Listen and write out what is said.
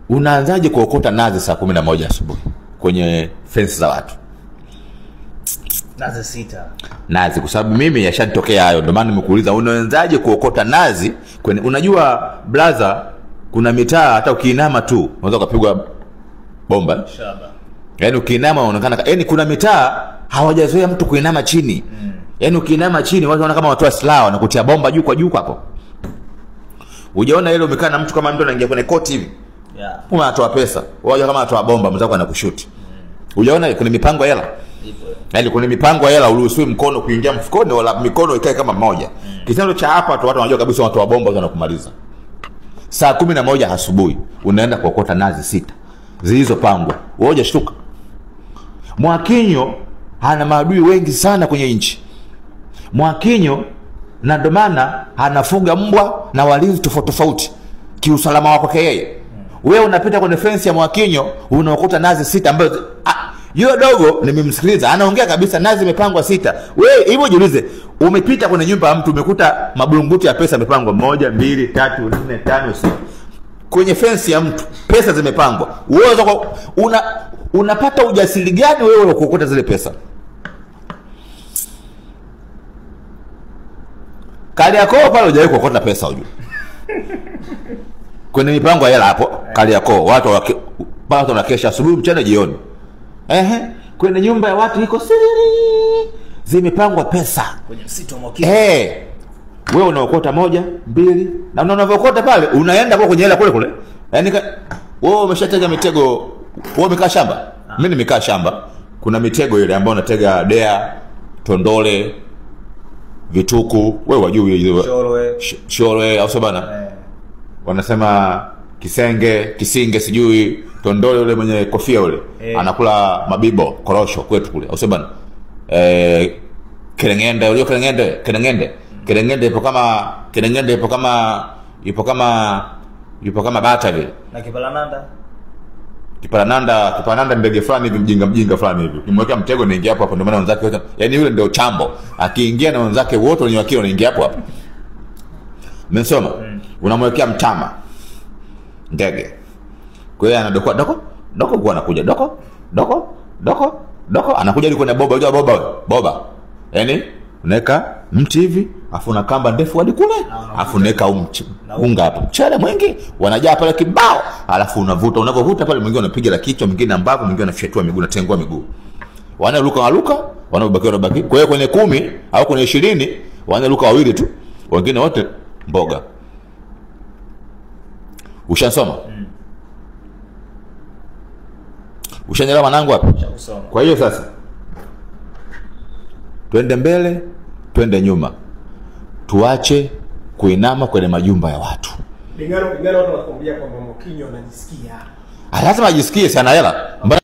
Unaanzaje kuokota nazi saa 11 asubuhi kwenye fence za watu? Nazi 6. Nazi, kwa sababu mimi yashatokea hayo, ndio maana nimekuuliza unaanzaje kuokota nazi kwenye, unajua brother, kuna mitaa hata ukiinama tu unaweza kupigwa bomba. Shaba. Yaani ukiinama unaonekana, yaani kuna mitaa hawajazoea mtu kuinama chini. Yaani ukiinama chini watu wanaona kama watu wa silaha na kutia bomba juu kwa juu hapo. Hujaona ile umekaa na mtu kama mtu anaingia kwenye koti hivi. Yeah. Kama anatoa pesa, waje kama anatoa bomba mzako anakushuti. Hujaona kuna mipango ya hela? Yaani kuna mipango ya hela, uruhusiwi mkono kuingia mfukoni wala mikono ikae kama mmoja. Kitendo cha hapa watu wanajua kabisa watu wa bomba wanakumaliza. Saa 11 asubuhi unaenda kuokota nazi 6 zilizopangwa. Wewe shtuka. Mwakinyo hana maadui wengi sana kwenye nchi. Mwakinyo na ndo maana anafuga mbwa na walinzi tofauti tofauti kiusalama wako yeye. Wewe unapita kwenye fence ya Mwakinyo unaokota nazi 6 ambazo yule dogo nimemsikiliza anaongea kabisa nazi imepangwa 6. Wewe hivyo jiulize, umepita kwenye nyumba ya mtu umekuta mabulunguti ya pesa yamepangwa 1 2 3 4 5 6. Kwenye fence ya mtu pesa zimepangwa. Wewe unapata ujasiri gani wewe wa kuokota zile pesa? Kariakoo pale hujawahi kuokota pesa ujue. Kwenye mipango ya hela hapo Kariakoo watu wanakesha asubuhi mchana jioni. Kwenye nyumba ya watu iko siri zimepangwa pesa kwenye msitu wa Mwakinyo. Wewe unaokota 1 2 na unavyookota pale unaenda kwa kwenye hela kule kule. Yaani wewe umeshatega mitego, wewe umekaa shamba. Mimi nimekaa shamba. Kuna mitego ile ambayo unatega dea, tondole, vituku, wewe wajui hiyo. Shorwe au sabana. Wanasema kisinge sijui, tondole yule mwenye kofia yule. Anakula mabibo, korosho kwetu kule. Au sabana. Kerengende, yule Kerengende ipo kama bata vile. Na Kiparananda ndege fulani hivi mjinga fulani hivi. Ukimwekea mtego naingia hapo hapo, ndio maana wenzake wote, yani yule ndio chambo. Akiingia na wenzake wote wenye wakio wanaingia hapo hapo. Mmesoma? Unamwekea mtama ndege. Kwa hiyo anadokoa doko kwa anakuja doko anakuja yuko na boba, unajua boba. Yaani unaweka mti hivi afu una kamba ndefu hadi kule afu unaweka unga hapo mchele mwingi wanajaa pale kibao, alafu unavovuta pale, mwingine unapiga la kichwa, mwingine ambapo, mwingine anafyatua miguu, natengua miguu, wanaruka wanabaki. Kwa hiyo kwenye 10 au kwenye 20 wanaruka wawili tu, wengine wote mboga. Ushasoma? Ushanyelewa mwanangu hapo? Kwa hiyo sasa twende mbele, twende nyuma. Tuache kuinama kwenye majumba ya watu. Bingano watu wanakuambia kwamba Mwakinyo anajisikia. Lazima ajisikie sana hela.